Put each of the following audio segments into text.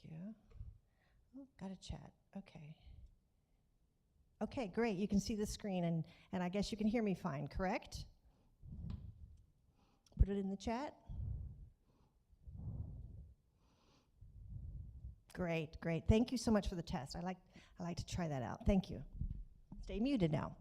you. Oh, got a chat. Okay. Okay, great. You can see the screen, and I guess you can hear me fine, correct? Put it in the chat. Great, great. Thank you so much for the test. I like to try that out. Thank you. Stay muted now.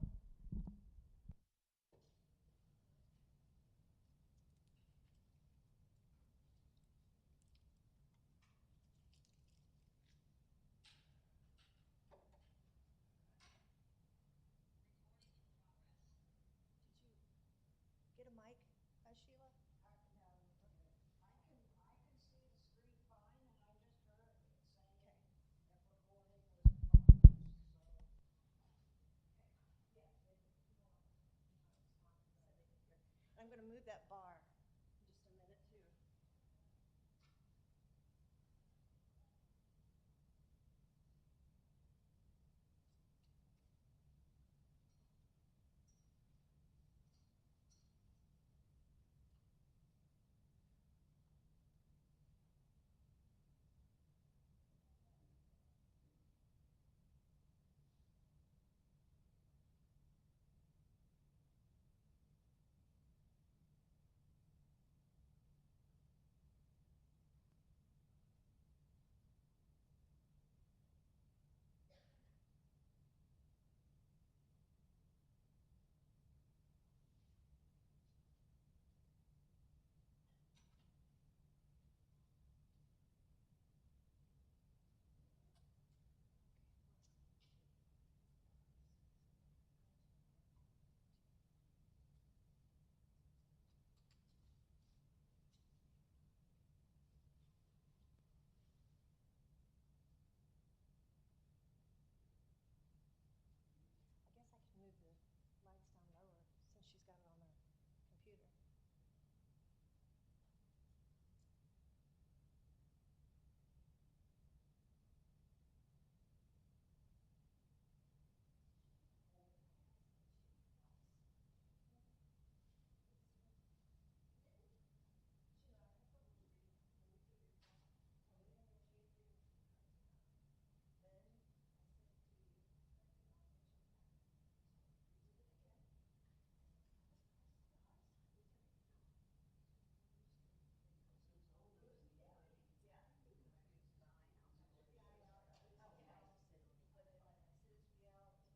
Get a mic, Sheila? No. Okay. I can see the screen fine, and I just heard it saying that recording was in progress. So, yeah, I'm going to move that bar in just a minute too. I guess I can move the lights down lower since she's got it on the computer.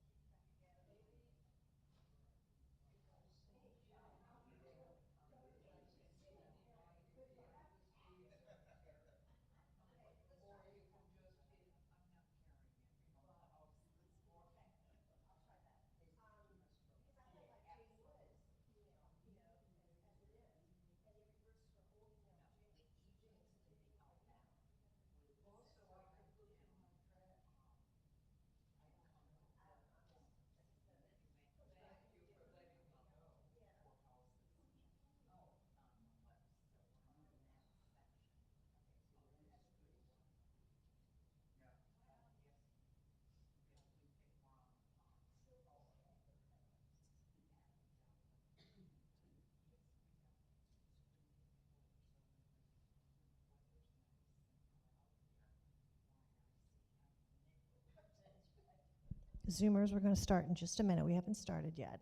Zoomers, we're going to start in just a minute. We haven't started yet.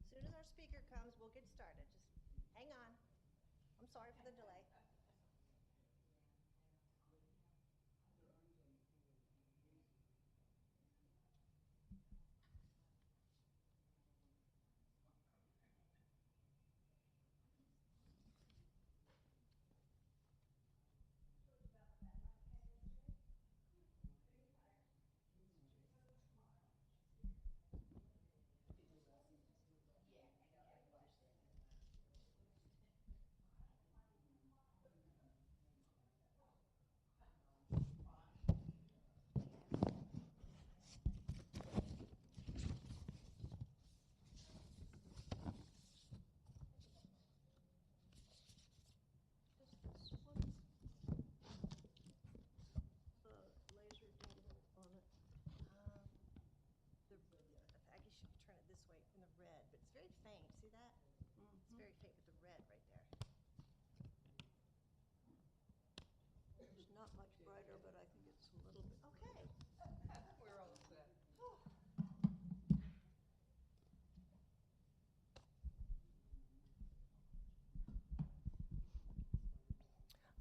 As soon as our speaker comes, we'll get started. Just hang on. I'm sorry for the delay.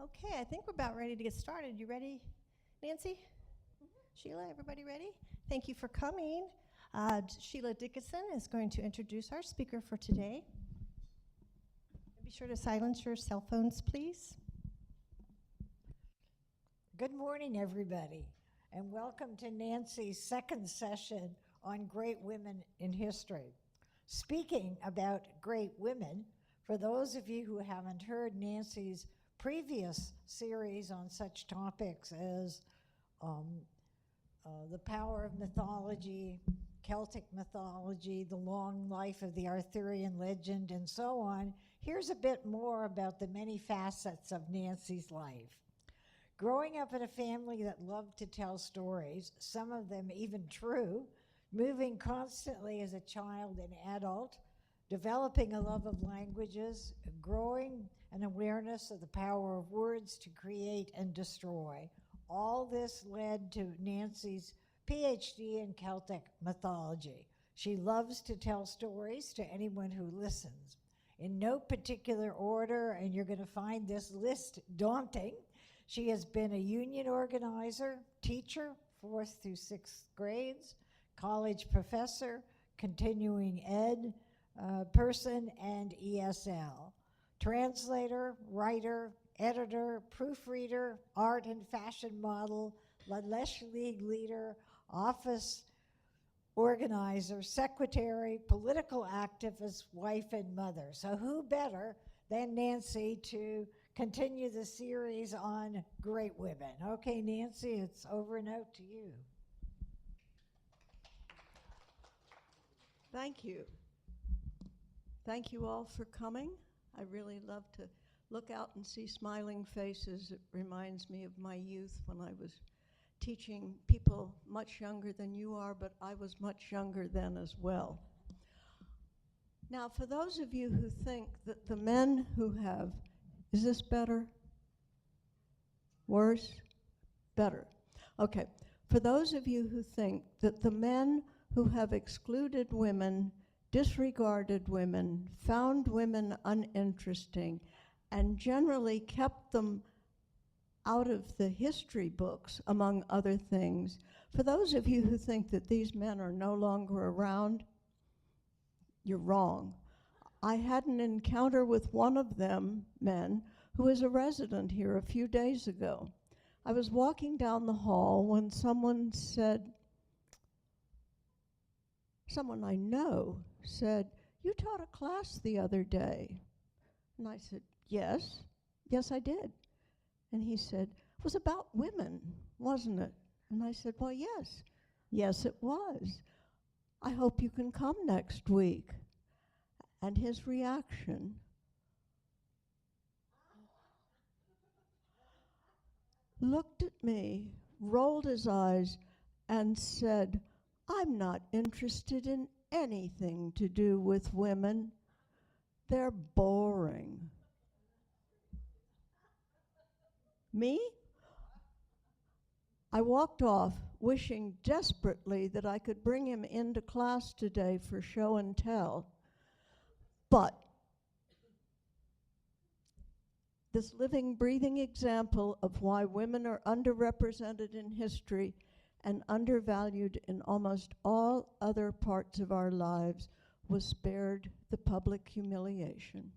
Okay, I think we're about ready to get started. You ready, Nancy? Sheila, everybody ready? Thank you for coming. Sheila Dickison is going to introduce our speaker for today. Be sure to silence your cell phones, please. Good morning, everybody, and welcome to Nancy's second session on great women in history. Speaking about great women, for those of you who haven't heard Nancy's previous series on such topics as the power of mythology, Celtic mythology, the long life of the Arthurian legend, and so on, here's a bit more about the many facets of Nancy's life. Growing up in a family that loved to tell stories, some of them even true, moving constantly as a child and adult, developing a love of languages, growing an awareness of the power of words to create and destroy. All this led to Nancy's PhD in Celtic mythology. She loves to tell stories to anyone who listens. In no particular order, and you're going to find this list daunting, she has been a union organizer, teacher, 4th through 6th grades, college professor, continuing ed person, and ESL. Translator, writer, editor, proofreader, art and fashion model, Lesh League leader, office organizer, secretary, political activist, wife, and mother. So who better than Nancy to continue the series on great women? Okay, Nancy, it's over and out to you. Thank you. Thank you all for coming. I really love to look out and see smiling faces. It reminds me of my youth when I was teaching people much younger than you are, but I was much younger then as well. Now, for those of you who think that the men who have, is this better? Worse? Better. Okay. For those of you who think that the men who have excluded women, disregarded women, found women uninteresting, and generally kept them out of the history books, among other things, for those of you who think that these men are no longer around, you're wrong. I had an encounter with one of them, men, who is a resident here a few days ago. I was walking down the hall when someone I know said, "You taught a class the other day." And I said, yes, I did. And he said, it was about women, wasn't it? And I said, well, yes, it was. I hope you can come next week. And his reaction, looked at me, rolled his eyes, and said, I'm not interested in anything to do with women. They're boring. Me? I walked off, wishing desperately that I could bring him into class today for show and tell. But this living, breathing example of why women are underrepresented in history and undervalued in almost all other parts of our lives was spared the public humiliation.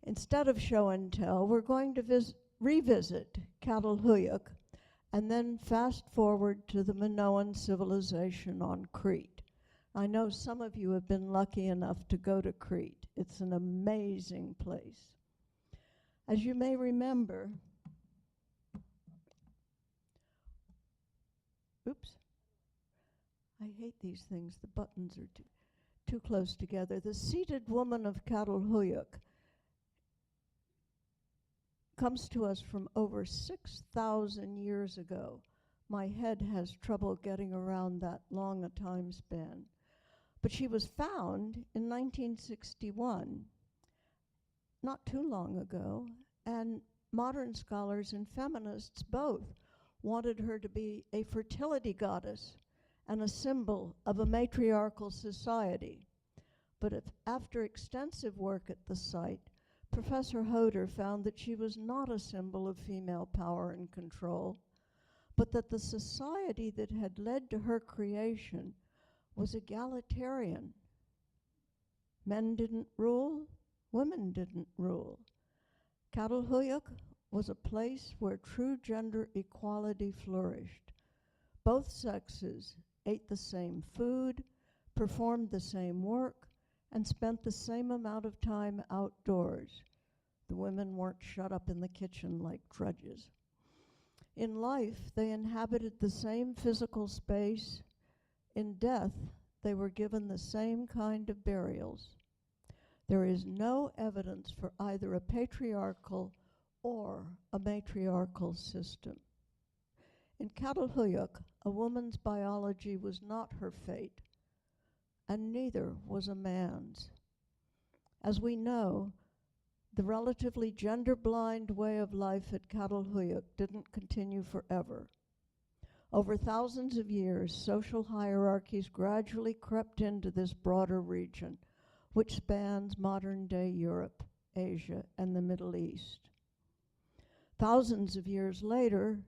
Instead of show and tell, we're going to revisit Catalhuyuk and then fast forward to the Minoan civilization on Crete. I know some of you have been lucky enough to go to Crete. It's an amazing place. As you may remember, oops, I hate these things. The buttons are too close together. The seated woman of Catalhuyuk comes to us from over 6,000 years ago. My head has trouble getting around that long a time span. But she was found in 1961, not too long ago, and modern scholars and feminists both wanted her to be a fertility goddess and a symbol of a matriarchal society. But after extensive work at the site, Professor Hoder found that she was not a symbol of female power and control, but that the society that had led to her creation was egalitarian. Men didn't rule, women didn't rule. Catalhuyuk was a place where true gender equality flourished. Both sexes ate the same food, performed the same work, and spent the same amount of time outdoors. The women weren't shut up in the kitchen like drudges. In life, they inhabited the same physical space. In death, they were given the same kind of burials. There is no evidence for either a patriarchal or a matriarchal system. In Catalhuyuk, a woman's biology was not her fate, and neither was a man's. As we know, the relatively gender-blind way of life at Catalhuyuk didn't continue forever. Over thousands of years, social hierarchies gradually crept into this broader region, which spans modern-day Europe, Asia, and the Middle East. Thousands of years later,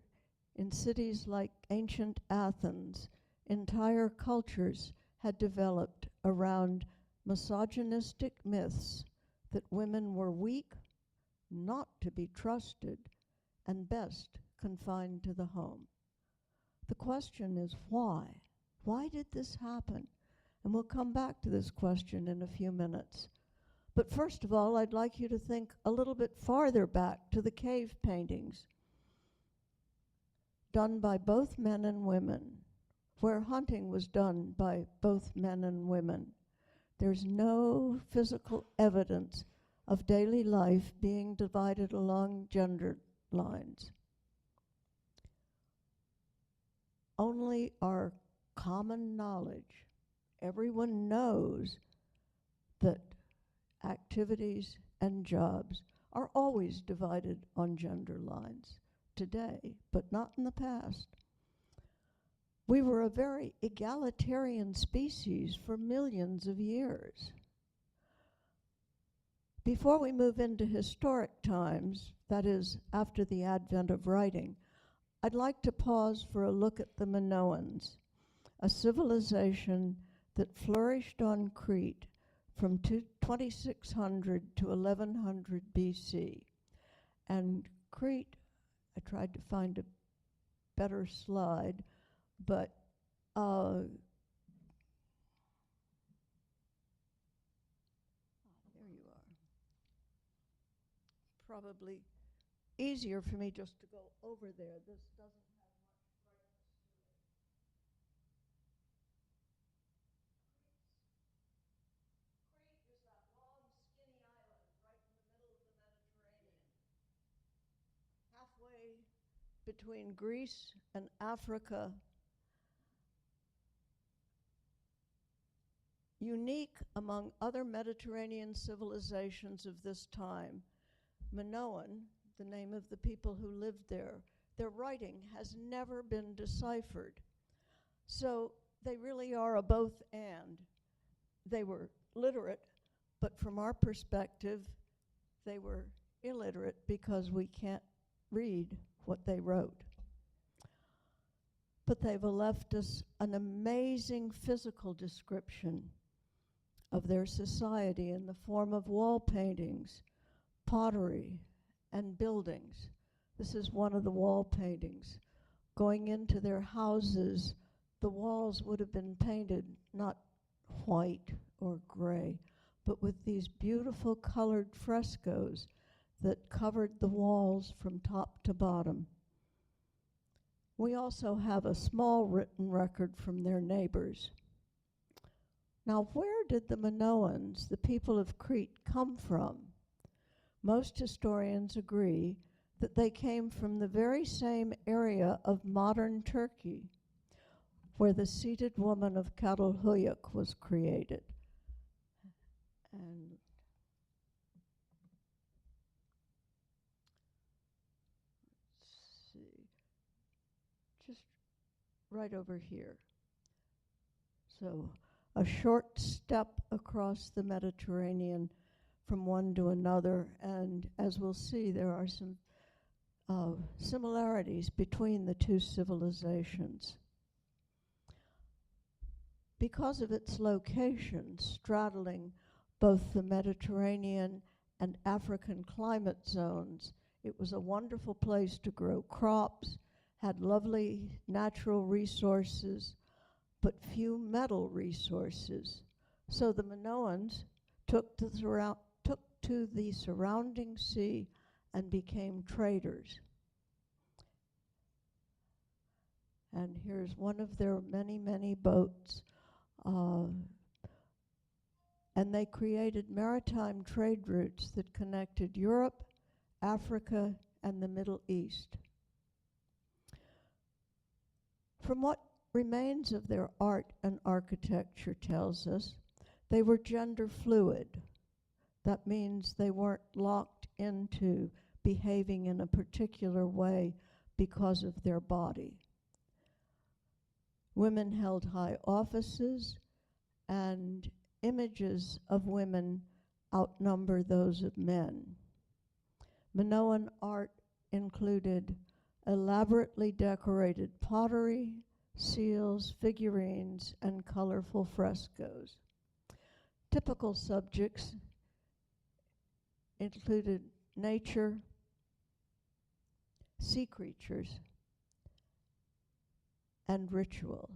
in cities like ancient Athens, entire cultures had developed around misogynistic myths that women were weak, not to be trusted, and best confined to the home. The question is why? Why did this happen? And we'll come back to this question in a few minutes. But first of all, I'd like you to think a little bit farther back to the cave paintings done by both men and women, where hunting was done by both men and women. There's no physical evidence of daily life being divided along gender lines. Only our common knowledge. Everyone knows that activities and jobs are always divided on gender lines today, but not in the past. We were a very egalitarian species for millions of years. Before we move into historic times, that is, after the advent of writing, I'd like to pause for a look at the Minoans, a civilization that flourished on Crete from 2600 to 1100 BC. And Crete, I tried to find a better slide, but there you are. Probably easier for me just to go over there. This doesn't have much brightness to it. Crete is that long, skinny island right in the middle of the Mediterranean, halfway between Greece and Africa. Unique among other Mediterranean civilizations of this time, Minoan, the name of the people who lived there, their writing has never been deciphered. So they really are a both and. They were literate, but from our perspective, they were illiterate because we can't read what they wrote. But they've left us an amazing physical description of their society in the form of wall paintings, pottery, and buildings. This is one of the wall paintings. Going into their houses, the walls would have been painted not white or gray, but with these beautiful colored frescoes that covered the walls from top to bottom. We also have a small written record from their neighbors. Now, where did the Minoans, the people of Crete, come from? Most historians agree that they came from the very same area of modern Turkey, where the seated woman of Catalhuyuk was created. And let's see, just right over here. So a short step across the Mediterranean from one to another, and as we'll see, there are some similarities between the two civilizations. Because of its location, straddling both the Mediterranean and African climate zones, it was a wonderful place to grow crops, had lovely natural resources, but few metal resources. So the Minoans took to the surrounding sea and became traders. And here's one of their many, many boats. And they created maritime trade routes that connected Europe, Africa, and the Middle East. From what remains of their art and architecture tells us, they were gender fluid. That means they weren't locked into behaving in a particular way because of their body. Women held high offices, and images of women outnumber those of men. Minoan art included elaborately decorated pottery, seals, figurines, and colorful frescoes. Typical subjects included nature, sea creatures, and ritual.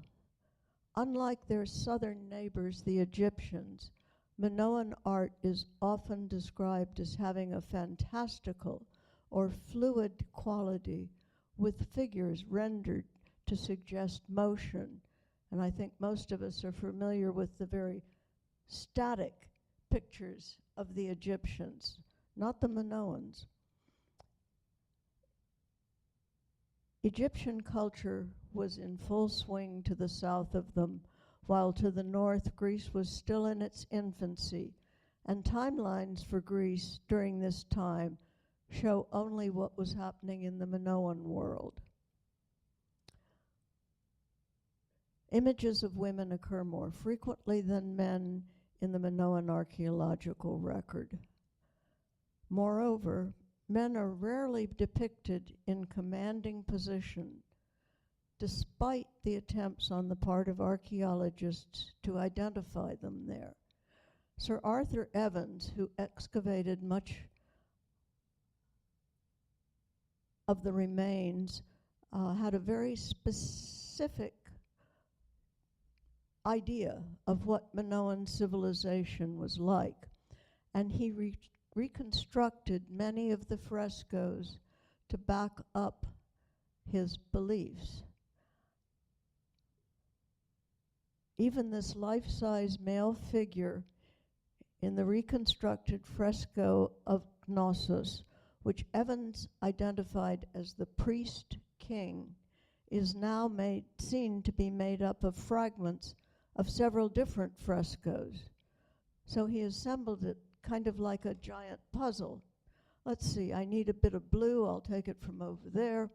Unlike their southern neighbors, the Egyptians, Minoan art is often described as having a fantastical or fluid quality, with figures rendered to suggest motion. And I think most of us are familiar with the very static pictures of the Egyptians, not the Minoans. Egyptian culture was in full swing to the south of them, while to the north Greece was still in its infancy, and timelines for Greece during this time show only what was happening in the Minoan world. Images of women occur more frequently than men in the Minoan archaeological record. Moreover, men are rarely depicted in commanding position, despite the attempts on the part of archaeologists to identify them there. Sir Arthur Evans, who excavated much of the remains, had a very specific idea of what Minoan civilization was like, and he reconstructed many of the frescoes to back up his beliefs. Even this life-size male figure in the reconstructed fresco of Knossos, which Evans identified as the priest king, is now seen to be made up of fragments of several different frescoes. So he assembled it kind of like a giant puzzle. Let's see, I need a bit of blue, I'll take it from over there.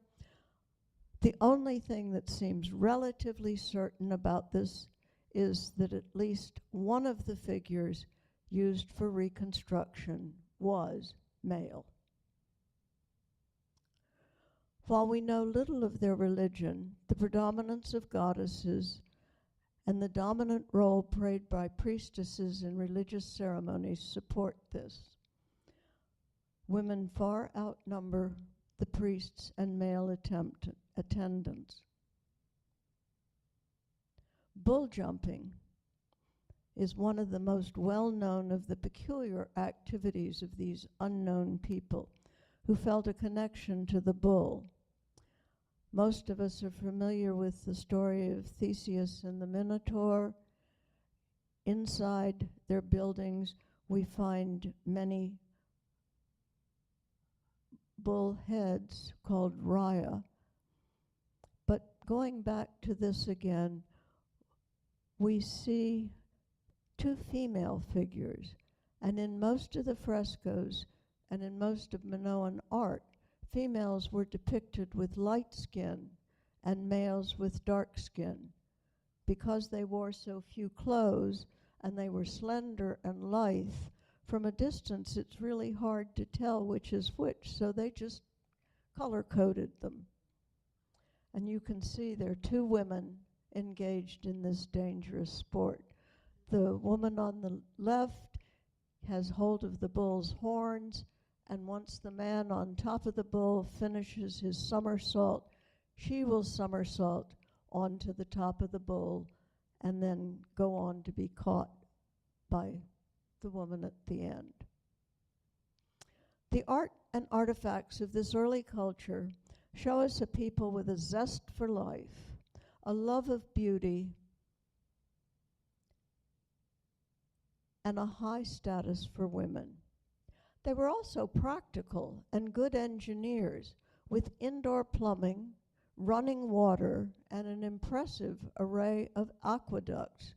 The only thing that seems relatively certain about this is that at least one of the figures used for reconstruction was male. While we know little of their religion, the predominance of goddesses and the dominant role played by priestesses in religious ceremonies support this. Women far outnumber the priests and male attendants. Bull jumping is one of the most well-known of the peculiar activities of these unknown people who felt a connection to the bull. Most of us are familiar with the story of Theseus and the Minotaur. Inside their buildings, we find many bull heads called rhea. But going back to this again, we see two female figures, and in most of the frescoes and in most of Minoan art, females were depicted with light skin and males with dark skin. Because they wore so few clothes and they were slender and lithe, from a distance it's really hard to tell which is which, so they just color-coded them. And you can see there are two women engaged in this dangerous sport. The woman on the left has hold of the bull's horns, and once the man on top of the bull finishes his somersault, she will somersault onto the top of the bull and then go on to be caught by the woman at the end. The art and artifacts of this early culture show us a people with a zest for life, a love of beauty, and a high status for women. They were also practical and good engineers with indoor plumbing, running water, and an impressive array of aqueducts,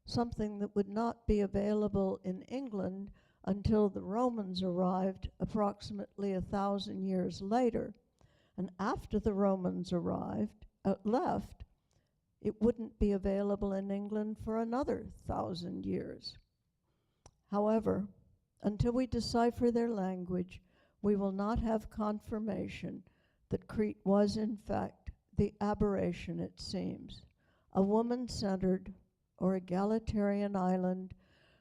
something that would not be available in England until the Romans arrived approximately 1,000 years later. And after the Romans left, it wouldn't be available in England for another 1,000 years. However, until we decipher their language, we will not have confirmation that Crete was, in fact, the aberration it seems, a woman-centered or egalitarian island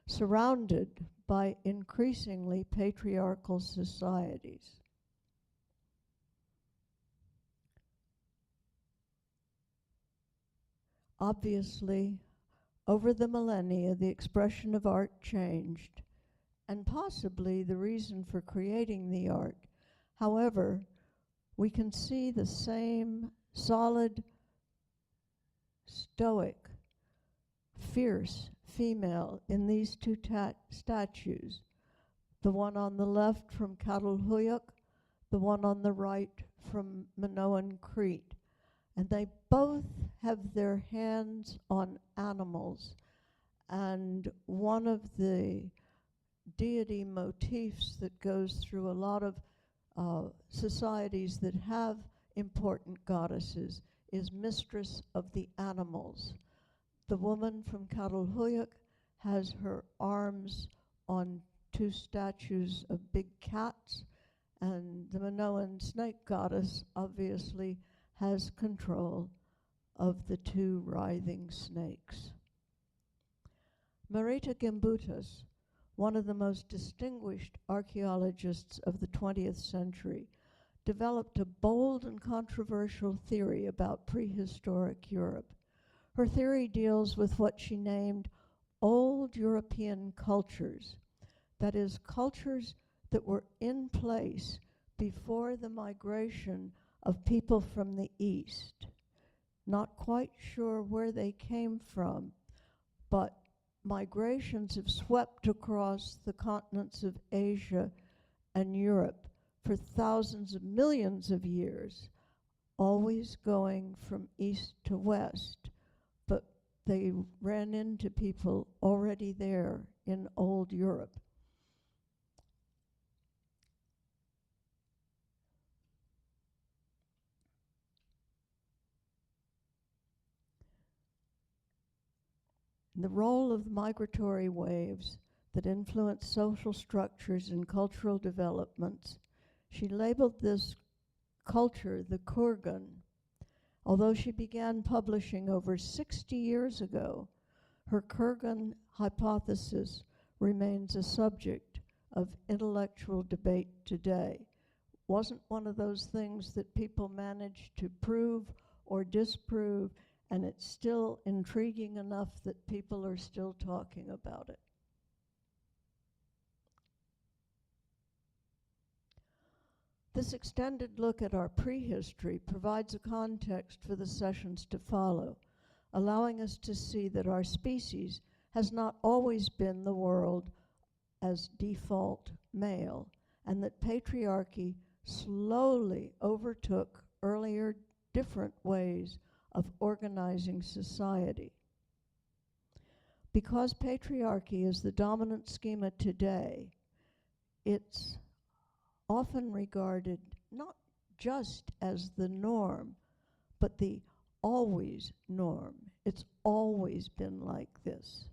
surrounded by increasingly patriarchal societies. Obviously, over the millennia, the expression of art changed, and possibly the reason for creating the art. However, we can see the same solid, stoic, fierce female in these two statues. The one on the left from Catalhuyuk, the one on the right from Minoan Crete. And they both have their hands on animals. And one of the deity motifs that goes through a lot of societies that have important goddesses is mistress of the animals. The woman from Catalhuyuk has her arms on two statues of big cats, and the Minoan snake goddess obviously has control of the two writhing snakes. Marita Gimbutas, one of the most distinguished archaeologists of the 20th century, developed a bold and controversial theory about prehistoric Europe. Her theory deals with what she named old European cultures, that is, cultures that were in place before the migration of people from the East. Not quite sure where they came from, but migrations have swept across the continents of Asia and Europe for thousands of millions of years, always going from east to west. But they ran into people already there in old Europe. The role of the migratory waves that influence social structures and cultural developments, she labeled this culture the Kurgan. Although she began publishing over 60 years ago, her Kurgan hypothesis remains a subject of intellectual debate today. Wasn't one of those things that people managed to prove or disprove, and it's still intriguing enough that people are still talking about it. This extended look at our prehistory provides a context for the sessions to follow, allowing us to see that our species has not always been the world as default male, and that patriarchy slowly overtook earlier different ways of organizing society. Because patriarchy is the dominant schema today, it's often regarded not just as the norm, but the always norm. It's always been like this.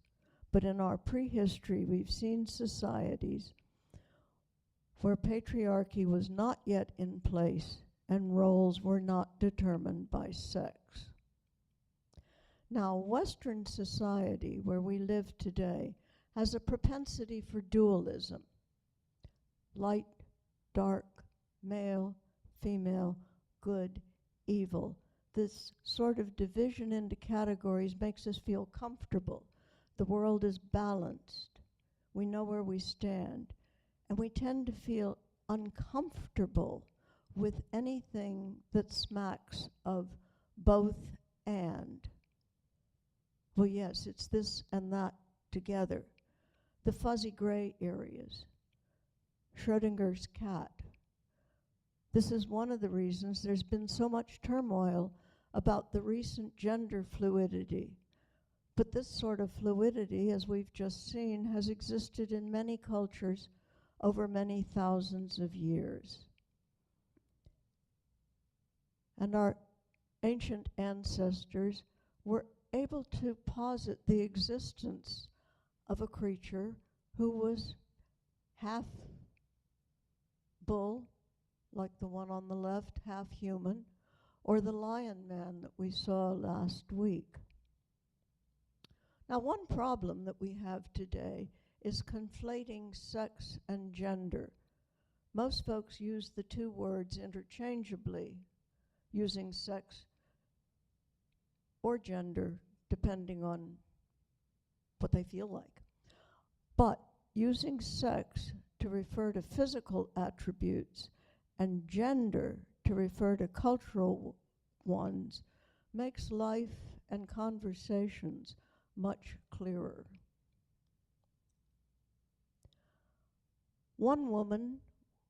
But in our prehistory, we've seen societies where patriarchy was not yet in place and roles were not determined by sex. Now, Western society, where we live today, has a propensity for dualism. Light, dark, male, female, good, evil. This sort of division into categories makes us feel comfortable. The world is balanced. We know where we stand. And we tend to feel uncomfortable with anything that smacks of both and. Well, yes, it's this and that together. The fuzzy gray areas. Schrödinger's cat. This is one of the reasons there's been so much turmoil about the recent gender fluidity. But this sort of fluidity, as we've just seen, has existed in many cultures over many thousands of years. And our ancient ancestors were able to posit the existence of a creature who was half bull, like the one on the left, half human, or the lion man that we saw last week. Now, one problem that we have today is conflating sex and gender. Most folks use the two words interchangeably, using sex or gender, depending on what they feel like. But using sex to refer to physical attributes and gender to refer to cultural ones makes life and conversations much clearer. One woman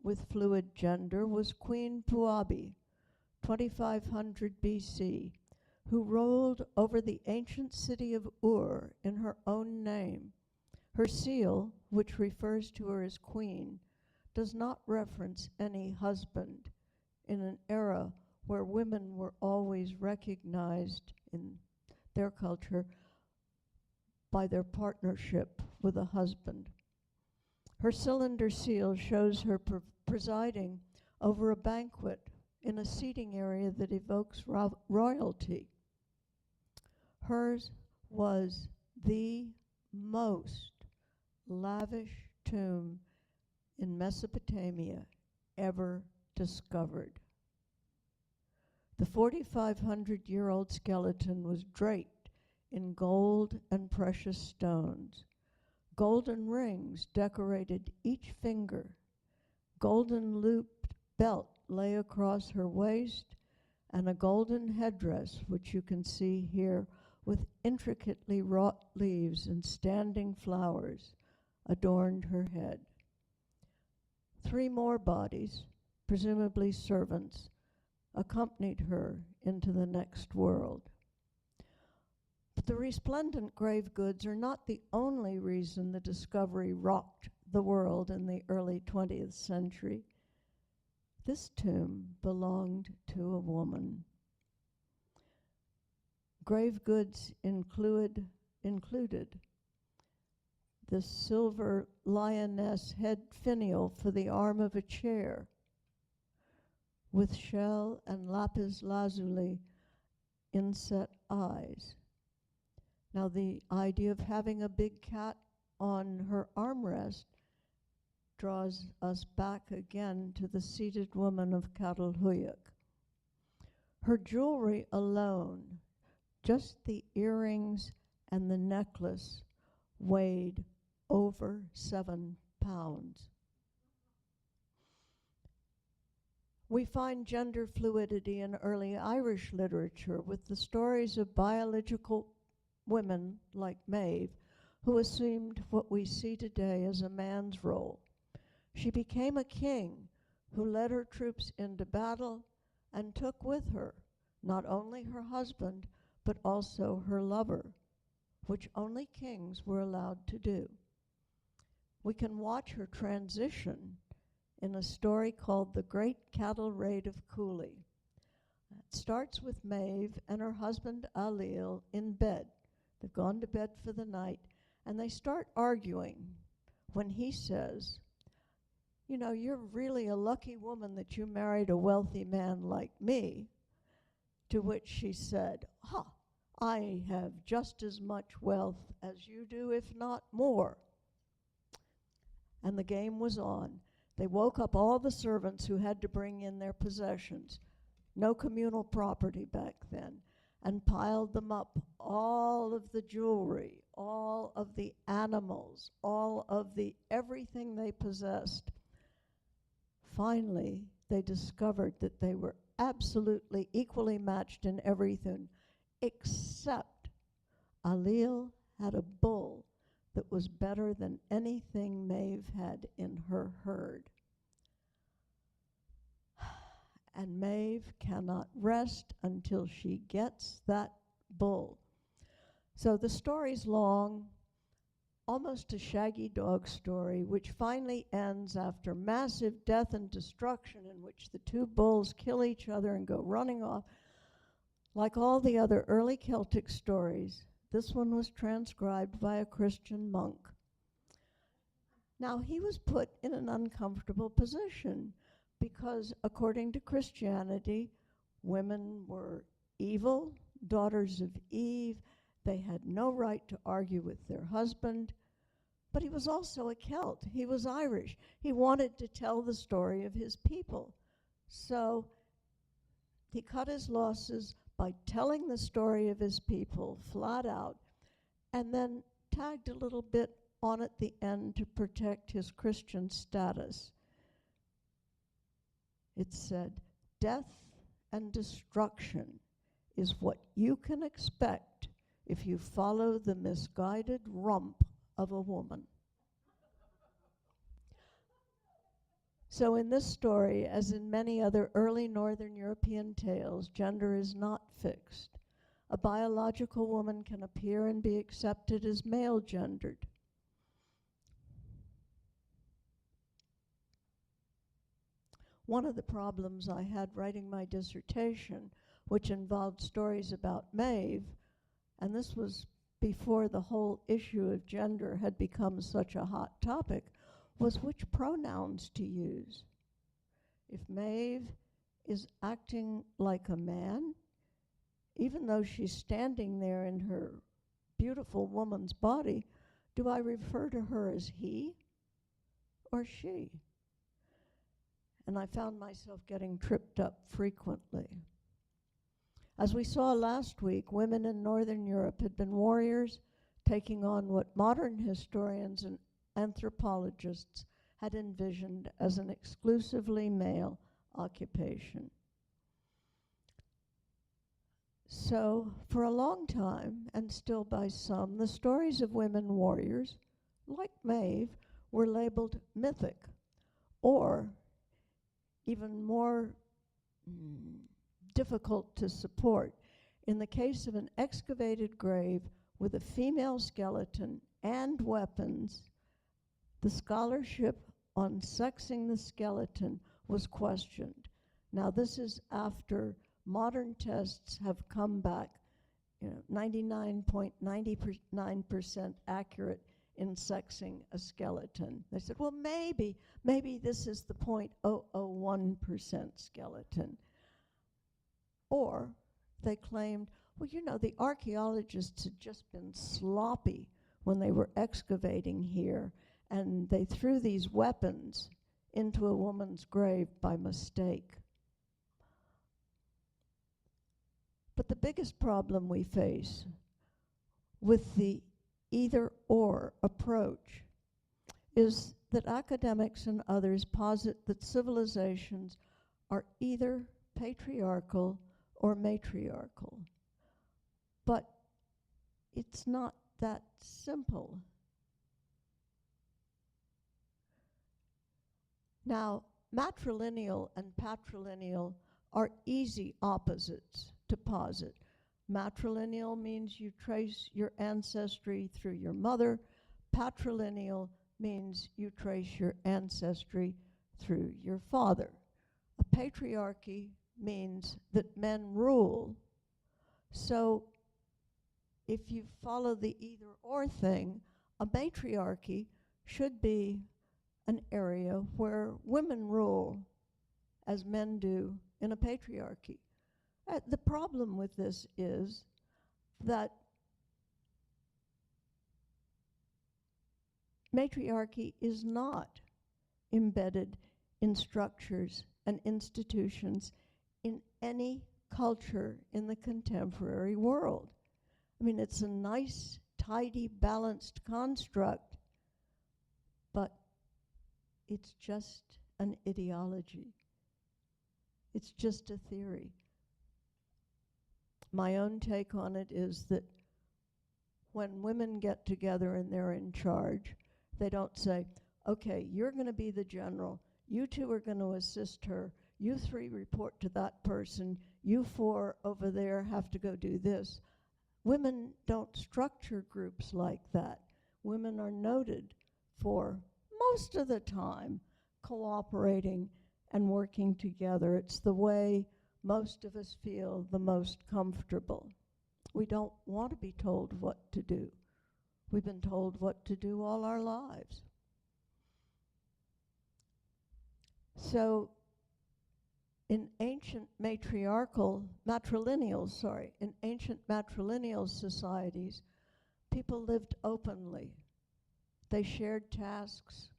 with fluid gender was Queen Puabi, 2500 BC, who ruled over the ancient city of Ur in her own name. Her seal, which refers to her as queen, does not reference any husband in an era where women were always recognized in their culture by their partnership with a husband. Her cylinder seal shows her presiding over a banquet in a seating area that evokes royalty. Hers was the most lavish tomb in Mesopotamia ever discovered. The 4,500-year-old skeleton was draped in gold and precious stones. Golden rings decorated each finger. Golden looped belt lay across her waist, and a golden headdress, which you can see here, with intricately wrought leaves and standing flowers, adorned her head. 3 more bodies, presumably servants, accompanied her into the next world. But the resplendent grave goods are not the only reason the discovery rocked the world in the early 20th century. This tomb belonged to a woman. Grave goods included the silver lioness head finial for the arm of a chair, with shell and lapis lazuli inset eyes. Now, the idea of having a big cat on her armrest draws us back again to the seated woman of Catalhuyuk. Her jewelry alone, just the earrings and the necklace, weighed over 7 pounds. We find gender fluidity in early Irish literature with the stories of biological women like Maeve, who assumed what we see today as a man's role. She became a king who led her troops into battle and took with her not only her husband, but also her lover, which only kings were allowed to do. We can watch her transition in a story called The Great Cattle Raid of Cooley. It starts with Maeve and her husband Alil in bed. They've gone to bed for the night, And they start arguing when he says, you know, you're really a lucky woman that you married a wealthy man like me. To which she said, I have just as much wealth as you do, if not more. And the game was on. They woke up all the servants who had to bring in their possessions, no communal property back then, and piled them up, all of the jewelry, all of the animals, all of the everything they possessed. Finally, they discovered that they were absolutely equally matched in everything, except Alil had a bull that was better than anything Maeve had in her herd. And Maeve cannot rest until she gets that bull. So the story's long, almost a Shaggy Dog story, which finally ends after massive death and destruction, in which the two bulls kill each other and go running off. Like all the other early Celtic stories, this one was transcribed by a Christian monk. Now, he was put in an uncomfortable position because, according to Christianity, women were evil, daughters of Eve. They had no right to argue with their husband. But he was also a Celt. He was Irish. He wanted to tell the story of his people. So he cut his losses by telling the story of his people flat out, and then tagged a little bit on at the end to protect his Christian status. It said, "Death and destruction is what you can expect if you follow the misguided rump of a woman." So in this story, as in many other early Northern European tales, gender is not fixed. A biological woman can appear and be accepted as male-gendered. One of the problems I had writing my dissertation, which involved stories about Maeve, and this was before the whole issue of gender had become such a hot topic, was which pronouns to use. If Maeve is acting like a man, even though she's standing there in her beautiful woman's body, do I refer to her as he or she? And I found myself getting tripped up frequently. As we saw last week, women in Northern Europe had been warriors, taking on what modern historians and anthropologists had envisioned as an exclusively male occupation. So, for a long time, and still by some, the stories of women warriors, like Maeve, were labeled mythic, or even more difficult to support. In the case of an excavated grave with a female skeleton and weapons, the scholarship on sexing the skeleton was questioned. Now, this is after modern tests have come back, 99.99% accurate in sexing a skeleton. They said, well, maybe this is the 0.001% skeleton. Or they claimed, well, the archaeologists had just been sloppy when they were excavating here, and they threw these weapons into a woman's grave by mistake. But the biggest problem we face with the either-or approach is that academics and others posit that civilizations are either patriarchal or matriarchal. But it's not that simple. Now, matrilineal and patrilineal are easy opposites to posit. Matrilineal means you trace your ancestry through your mother. Patrilineal means you trace your ancestry through your father. A patriarchy means that men rule. So if you follow the either-or thing, A matriarchy should be an area where women rule as men do in a patriarchy. The problem with this is that matriarchy is not embedded in structures and institutions in any culture in the contemporary world. I mean, it's a nice, tidy, balanced construct, but it's just an ideology. It's just a theory. My own take on it is that when women get together and they're in charge, they don't say, okay, you're going to be the general, you two are going to assist her, you three report to that person, you four over there have to go do this. Women don't structure groups like that. Women are noted for, most of the time, cooperating and working together. It's the way most of us feel the most comfortable. We don't want to be told what to do. We've been told what to do all our lives. So in ancient matrilineal societies, people lived openly. They shared tasks.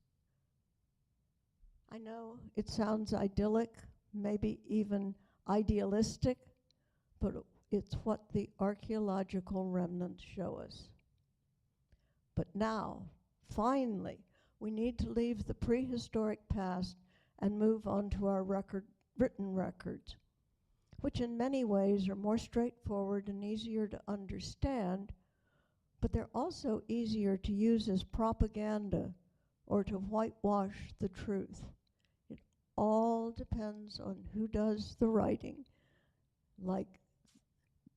I know it sounds idyllic, maybe even idealistic, but it's what the archaeological remnants show us. But now, finally, we need to leave the prehistoric past and move on to our written records, which in many ways are more straightforward and easier to understand, but they're also easier to use as propaganda or to whitewash the truth. It all depends on who does the writing, like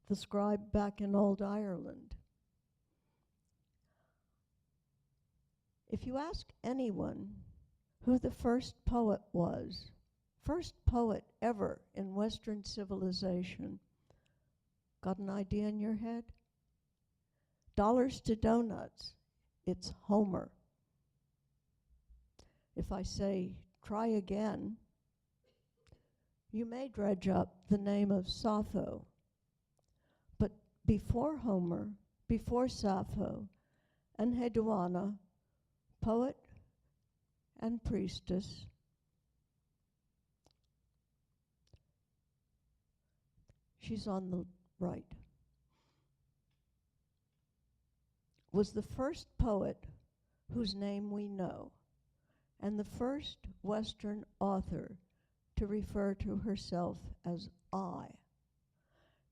the scribe back in old Ireland. If you ask anyone who the first poet was, first poet ever in Western civilization, got an idea in your head? Dollars to donuts, it's Homer. If I say, try again, you may dredge up the name of Sappho. But before Homer, before Sappho, Enheduanna, poet and priestess, she's on the right, was the first poet whose name we know, and the first Western author to refer to herself as I.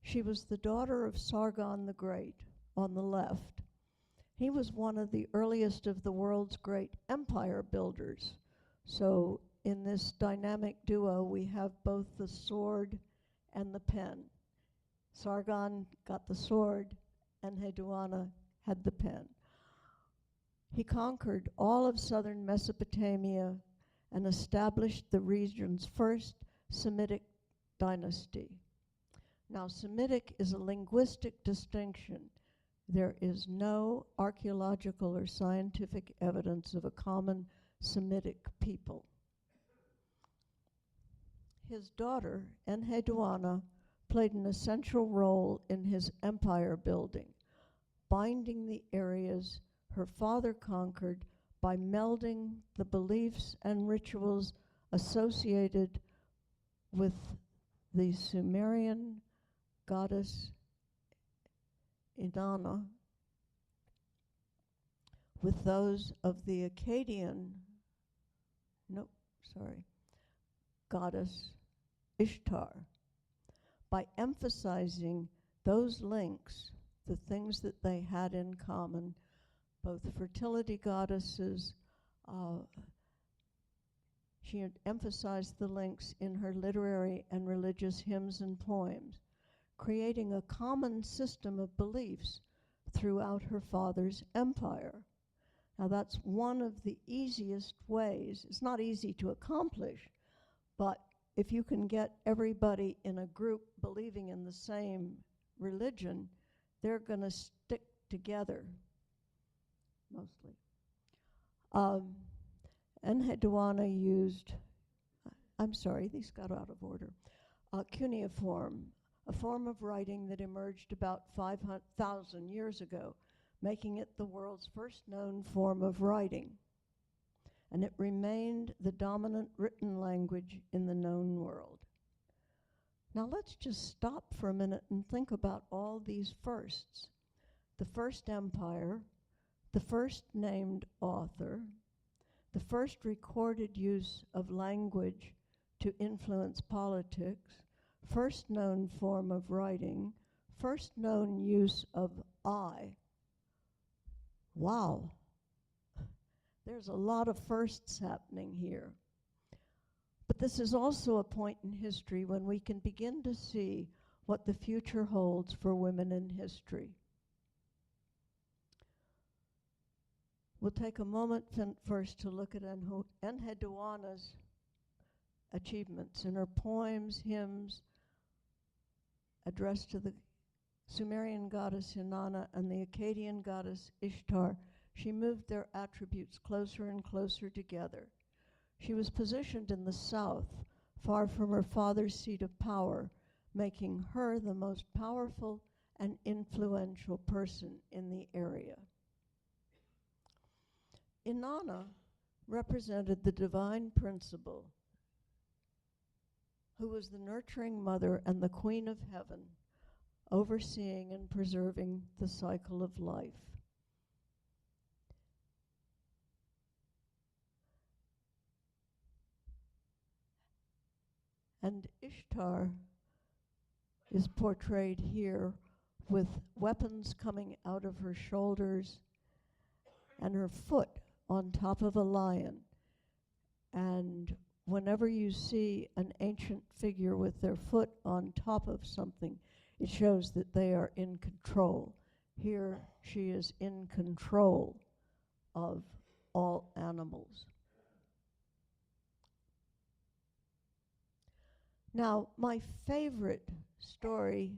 She was the daughter of Sargon the Great on the left. He was one of the earliest of the world's great empire builders. So in this dynamic duo, we have both the sword and the pen. Sargon got the sword, and Enheduanna had the pen. He conquered all of southern Mesopotamia and established the region's first Semitic dynasty. Now, Semitic is a linguistic distinction. There is no archaeological or scientific evidence of a common Semitic people. His daughter, Enheduanna, played an essential role in his empire building, binding the areas her father conquered by melding the beliefs and rituals associated with the Sumerian goddess Enheduanna with those of the Akkadian, goddess Ishtar, by emphasizing those links, the things that they had in common, both fertility goddesses. She had emphasized the links in her literary and religious hymns and poems, creating a common system of beliefs throughout her father's empire. Now that's one of the easiest ways. It's not easy to accomplish, but if you can get everybody in a group believing in the same religion, they're going to stick together. mostly. Enheduanna used, I'm sorry, these got out of order. Cuneiform, a form of writing that emerged about 5,000 years ago, making it the world's first known form of writing. And it remained the dominant written language in the known world. Now let's just stop for a minute and think about all these firsts. The first empire, the first named author, the first recorded use of language to influence politics, first known form of writing, first known use of I. Wow. There's a lot of firsts happening here. But this is also a point in history when we can begin to see what the future holds for women in history. We'll take a moment first to look at Enheduanna's achievements in her poems, hymns, addressed to the Sumerian goddess Inanna and the Akkadian goddess Ishtar. She moved their attributes closer and closer together. She was positioned in the south, far from her father's seat of power, making her the most powerful and influential person in the area. Inanna represented the divine principle, who was the nurturing mother and the queen of heaven, overseeing and preserving the cycle of life. And Ishtar is portrayed here with weapons coming out of her shoulders and her foot on top of a lion. And whenever you see an ancient figure with their foot on top of something, it shows that they are in control. Here she is in control of all animals. Now, my favorite story,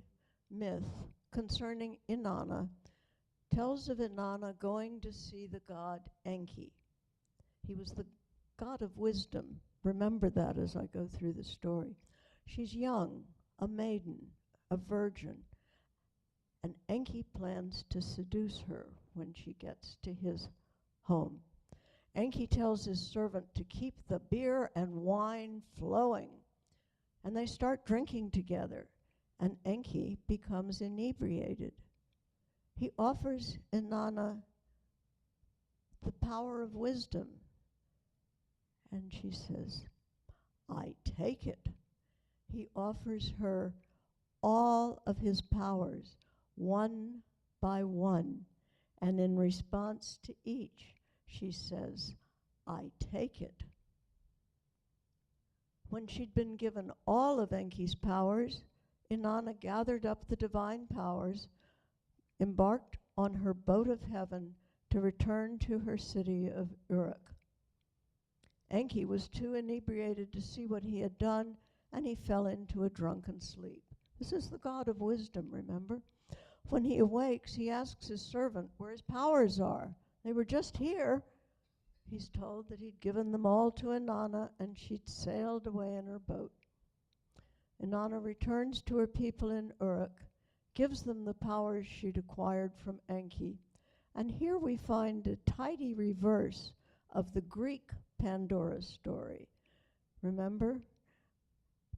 myth, concerning Inanna tells of Inanna going to see the god Enki. He was the god of wisdom. Remember that as I go through the story. She's young, a maiden, a virgin, and Enki plans to seduce her when she gets to his home. Enki tells his servant to keep the beer and wine flowing, and they start drinking together, and Enki becomes inebriated. He offers Inanna the power of wisdom, and she says, I take it. He offers her all of his powers, one by one, and in response to each, she says, I take it. When she'd been given all of Enki's powers, Inanna gathered up the divine powers, embarked on her boat of heaven to return to her city of Uruk. Enki was too inebriated to see what he had done, and he fell into a drunken sleep. This is the god of wisdom, remember? When he awakes, he asks his servant where his powers are. They were just here. He's told that he'd given them all to Inanna, and she'd sailed away in her boat. Inanna returns to her people in Uruk, gives them the powers she'd acquired from Enki. And here we find a tidy reverse of the Greek Pandora story. Remember?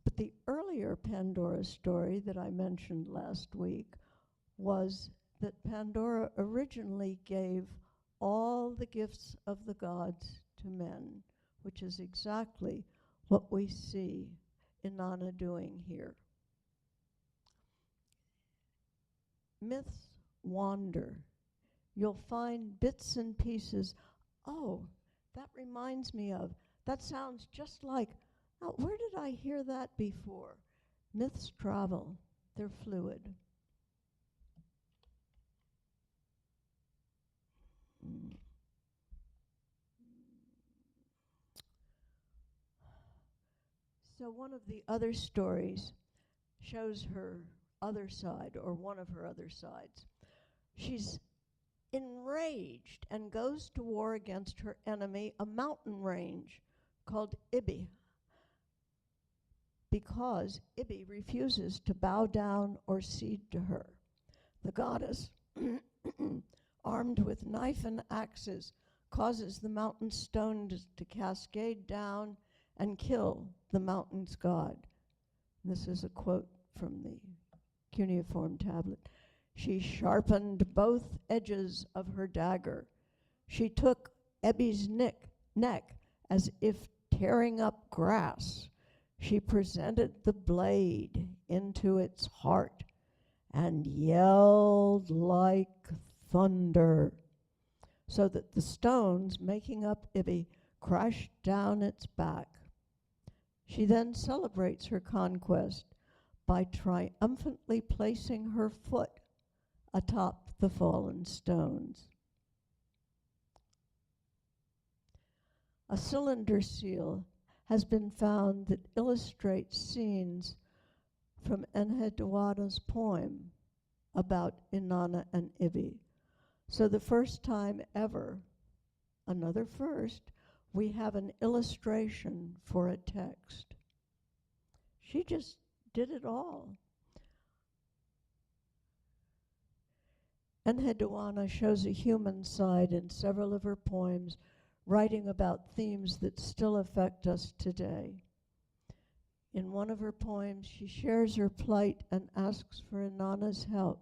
But the earlier Pandora story that I mentioned last week was that Pandora originally gave all the gifts of the gods to men, which is exactly what we see Inanna doing here. Myths wander. You'll find bits and pieces. Oh, that reminds me of, that sounds just like, oh, where did I hear that before? Myths travel. They're fluid. So one of the other stories shows her other side, or one of her other sides. She's enraged and goes to war against her enemy, a mountain range called Ibi, because Ibi refuses to bow down or cede to her. The goddess, armed with knife and axes, causes the mountain stones to cascade down and kill the mountain's god. This is a quote from the cuneiform tablet. She sharpened both edges of her dagger. She took Ebi's neck as if tearing up grass. She presented the blade into its heart and yelled like thunder, so that the stones making up Ibi crashed down its back. She then celebrates her conquest by triumphantly placing her foot atop the fallen stones. A cylinder seal has been found that illustrates scenes from Enheduanna's poem about Inanna and Ibi. So the first time ever, another first, we have an illustration for a text. She just did it all. Enheduanna shows a human side in several of her poems, writing about themes that still affect us today. In one of her poems, she shares her plight and asks for Inanna's help.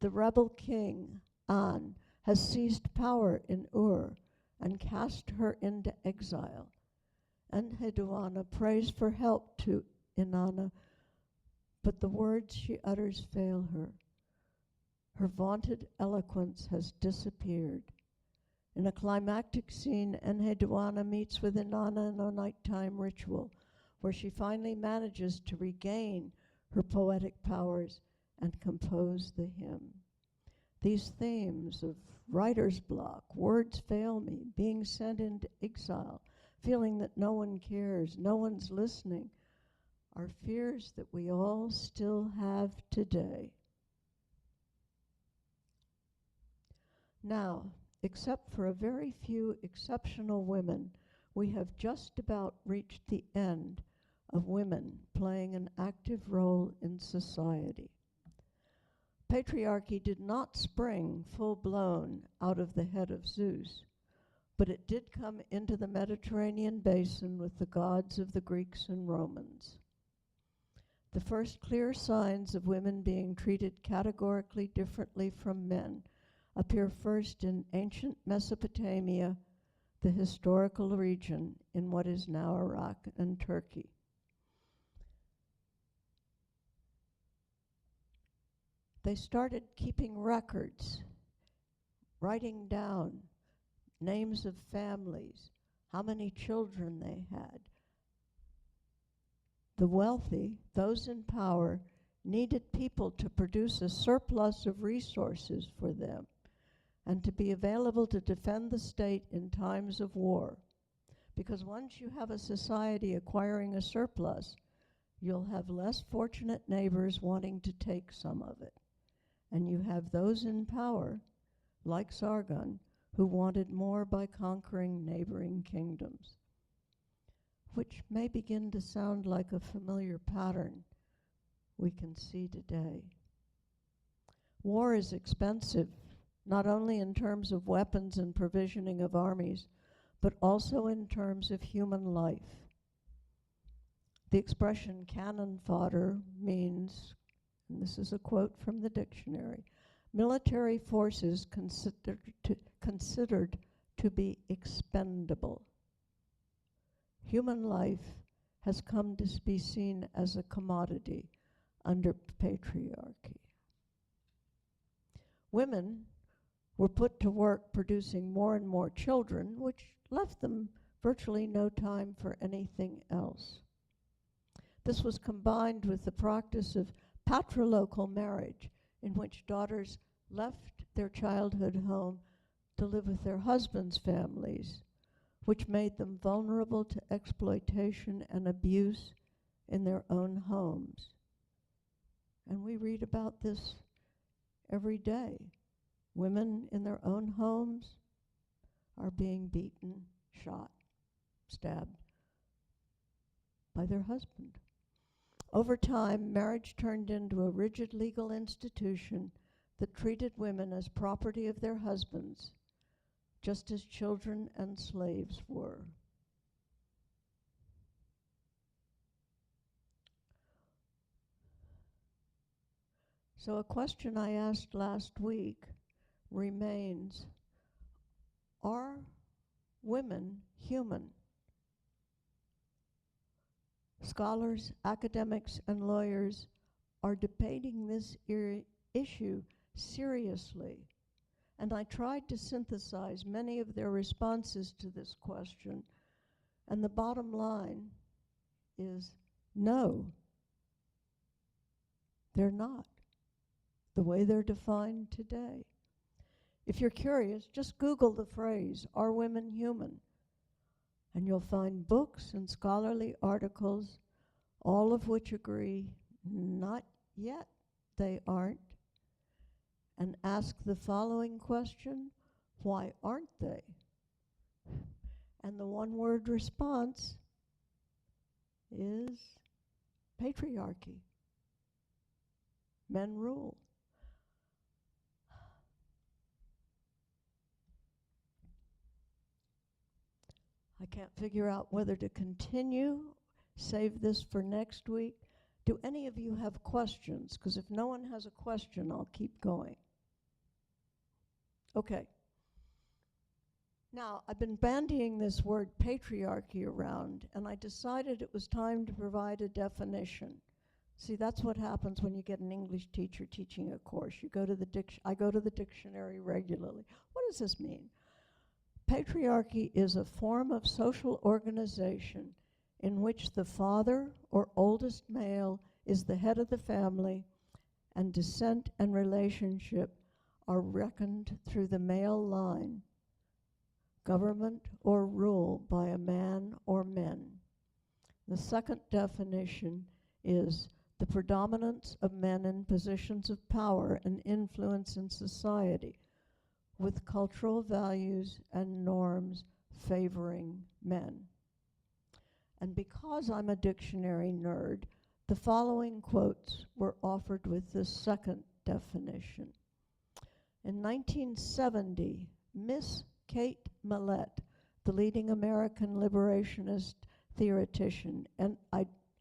The rebel king, An, has seized power in Ur and cast her into exile. Enheduanna prays for help to Inanna, but the words she utters fail her. Her vaunted eloquence has disappeared. In a climactic scene, Enheduanna meets with Inanna in a nighttime ritual, where she finally manages to regain her poetic powers and compose the hymn. These themes of writer's block, words fail me, being sent into exile, feeling that no one cares, no one's listening, are fears that we all still have today. Now, except for a very few exceptional women, we have just about reached the end of women playing an active role in society. Patriarchy did not spring full-blown out of the head of Zeus, but it did come into the Mediterranean basin with the gods of the Greeks and Romans. The first clear signs of women being treated categorically differently from men appear first in ancient Mesopotamia, the historical region in what is now Iraq and Turkey. They started keeping records, writing down names of families, how many children they had. The wealthy, those in power, needed people to produce a surplus of resources for them and to be available to defend the state in times of war. Because once you have a society acquiring a surplus, you'll have less fortunate neighbors wanting to take some of it. And you have those in power, like Sargon, who wanted more by conquering neighboring kingdoms, which may begin to sound like a familiar pattern we can see today. War is expensive, not only in terms of weapons and provisioning of armies, but also in terms of human life. The expression cannon fodder means, and this is a quote from the dictionary, military forces considered to be expendable. Human life has come to be seen as a commodity under patriarchy. Women were put to work producing more and more children, which left them virtually no time for anything else. This was combined with the practice of patrilocal marriage, in which daughters left their childhood home to live with their husbands' families, which made them vulnerable to exploitation and abuse in their own homes. And we read about this every day. Women in their own homes are being beaten, shot, stabbed by their husband. Over time, marriage turned into a rigid legal institution that treated women as property of their husbands, just as children and slaves were. So a question I asked last week remains, are women human? Scholars, academics, and lawyers are debating this issue seriously, and I tried to synthesize many of their responses to this question, and the bottom line is no, they're not, the way they're defined today. If you're curious, just Google the phrase, "Are women human?" And you'll find books and scholarly articles, all of which agree, not yet, they aren't. And ask the following question, why aren't they? And the one-word response is patriarchy. Men rule. I can't figure out whether to continue, save this for next week. Do any of you have questions? Because if no one has a question, I'll keep going. Okay. Now, I've been bandying this word patriarchy around, and I decided it was time to provide a definition. See, that's what happens when you get an English teacher teaching a course. You go to the I go to the dictionary regularly. What does this mean? Patriarchy is a form of social organization in which the father or oldest male is the head of the family, and descent and relationship are reckoned through the male line, government or rule by a man or men. The second definition is the predominance of men in positions of power and influence in society, with cultural values and norms favoring men. And because I'm a dictionary nerd, the following quotes were offered with this second definition. In 1970, Miss Kate Millett, the leading American liberationist theoretician,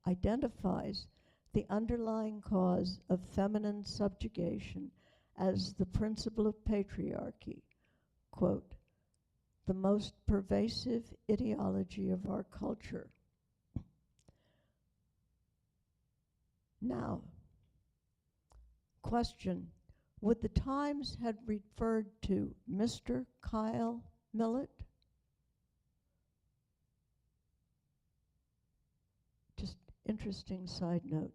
identifies the underlying cause of feminine subjugation as the principle of patriarchy, quote, the most pervasive ideology of our culture. Now, question, would the Times have referred to Mr. Kyle Millett? Just interesting side note.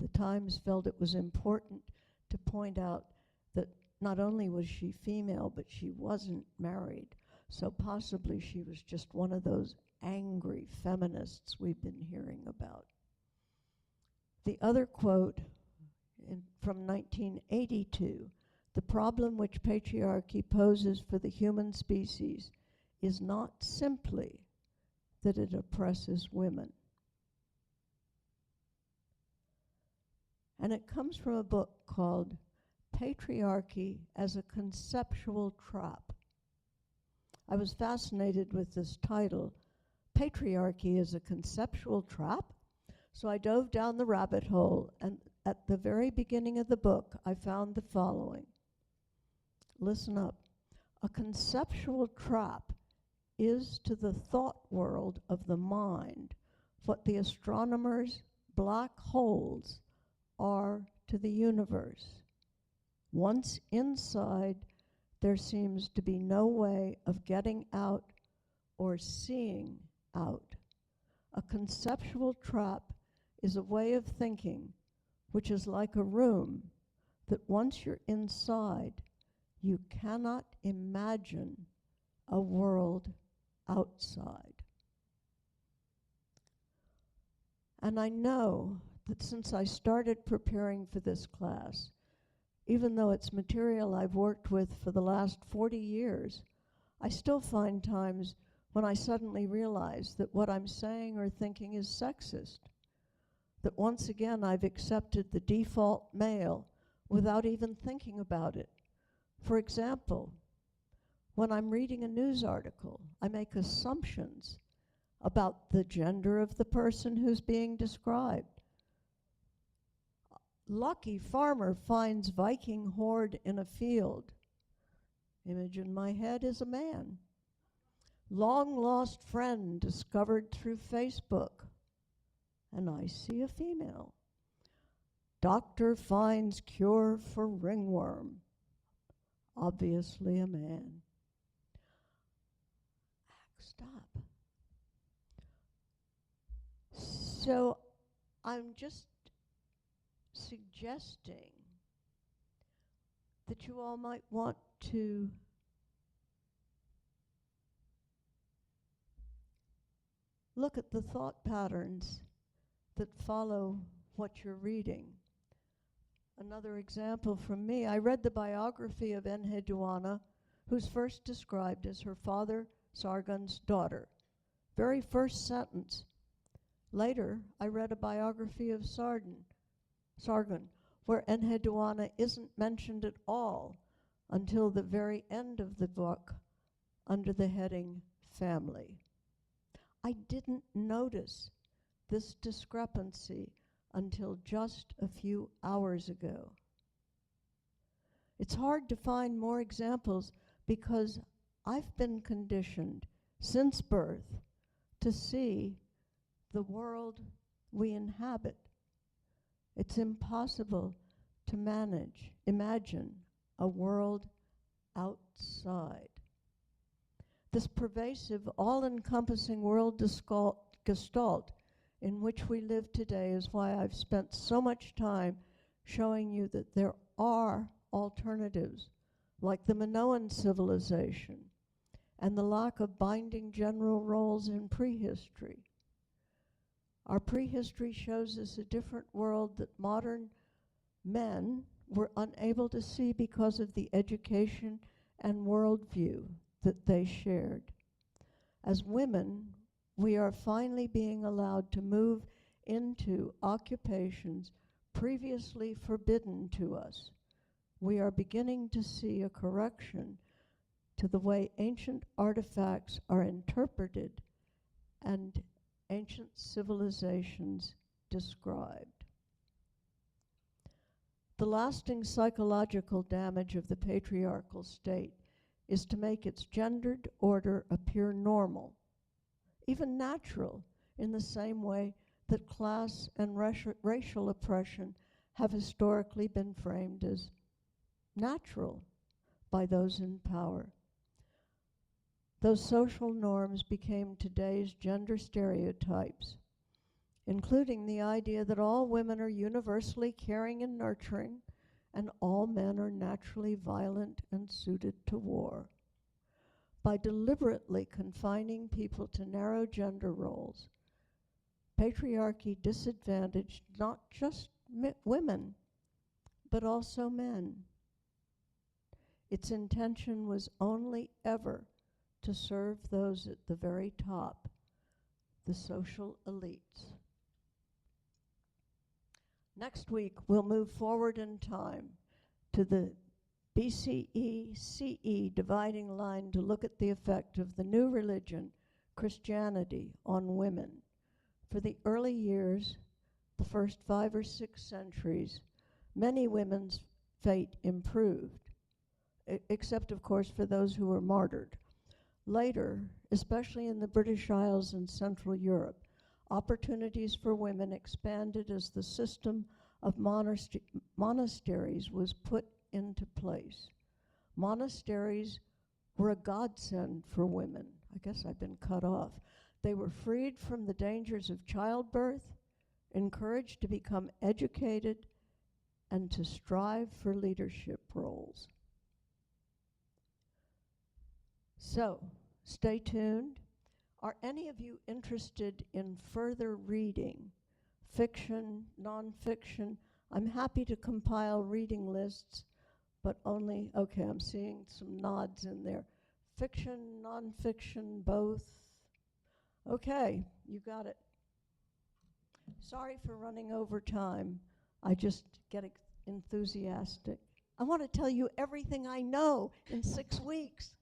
The Times felt it was important to point out that not only was she female, but she wasn't married. So possibly she was just one of those angry feminists we've been hearing about. The other quote from 1982, the problem which patriarchy poses for the human species is not simply that it oppresses women. And it comes from a book called Patriarchy as a Conceptual Trap. I was fascinated with this title, Patriarchy as a Conceptual Trap. So I dove down the rabbit hole, and at the very beginning of the book, I found the following. Listen up. A conceptual trap is to the thought world of the mind what the astronomers' black holes are to the universe. Once inside, there seems to be no way of getting out or seeing out. A conceptual trap is a way of thinking which is like a room that once you're inside, you cannot imagine a world outside. And I know that since I started preparing for this class, even though it's material I've worked with for the last 40 years, I still find times when I suddenly realize that what I'm saying or thinking is sexist, that once again I've accepted the default male without even thinking about it. For example, when I'm reading a news article, I make assumptions about the gender of the person who's being described. Lucky farmer finds Viking hoard in a field. Image in my head is a man. Long lost friend discovered through Facebook. And I see a female. Doctor finds cure for ringworm. Obviously a man. Stop. So I'm just suggesting that you all might want to look at the thought patterns that follow what you're reading. Another example from me, I read the biography of Enheduanna, who's first described as her father Sargon's daughter. Very first sentence. Later, I read a biography of Sargon, where Enheduanna isn't mentioned at all until the very end of the book under the heading Family. I didn't notice this discrepancy until just a few hours ago. It's hard to find more examples because I've been conditioned since birth to see the world we inhabit. It's impossible to imagine a world outside. This pervasive, all-encompassing world gestalt in which we live today is why I've spent so much time showing you that there are alternatives, like the Minoan civilization and the lack of binding general roles in prehistory. Our prehistory shows us a different world that modern men were unable to see because of the education and worldview that they shared. As women, we are finally being allowed to move into occupations previously forbidden to us. We are beginning to see a correction to the way ancient artifacts are interpreted and ancient civilizations described. The lasting psychological damage of the patriarchal state is to make its gendered order appear normal, even natural, in the same way that class and racial oppression have historically been framed as natural by those in power. Those social norms became today's gender stereotypes, including the idea that all women are universally caring and nurturing, and all men are naturally violent and suited to war. By deliberately confining people to narrow gender roles, patriarchy disadvantaged not just women, but also men. Its intention was only ever to serve those at the very top, the social elites. Next week, we'll move forward in time to the BCE-CE dividing line to look at the effect of the new religion, Christianity, on women. For the early years, the first 5 or 6 centuries, many women's fate improved, except, of course, for those who were martyred. Later, especially in the British Isles and Central Europe, opportunities for women expanded as the system of monasteries was put into place. Monasteries were a godsend for women. I guess I've been cut off. They were freed from the dangers of childbirth, encouraged to become educated, and to strive for leadership roles. So, stay tuned. Are any of you interested in further reading, fiction, nonfiction? I'm happy to compile reading lists but only, okay, I'm seeing some nods in there. Fiction, nonfiction, both. Okay, you got it. Sorry for running over time. I just get enthusiastic. I want to tell you everything I know in 6 weeks.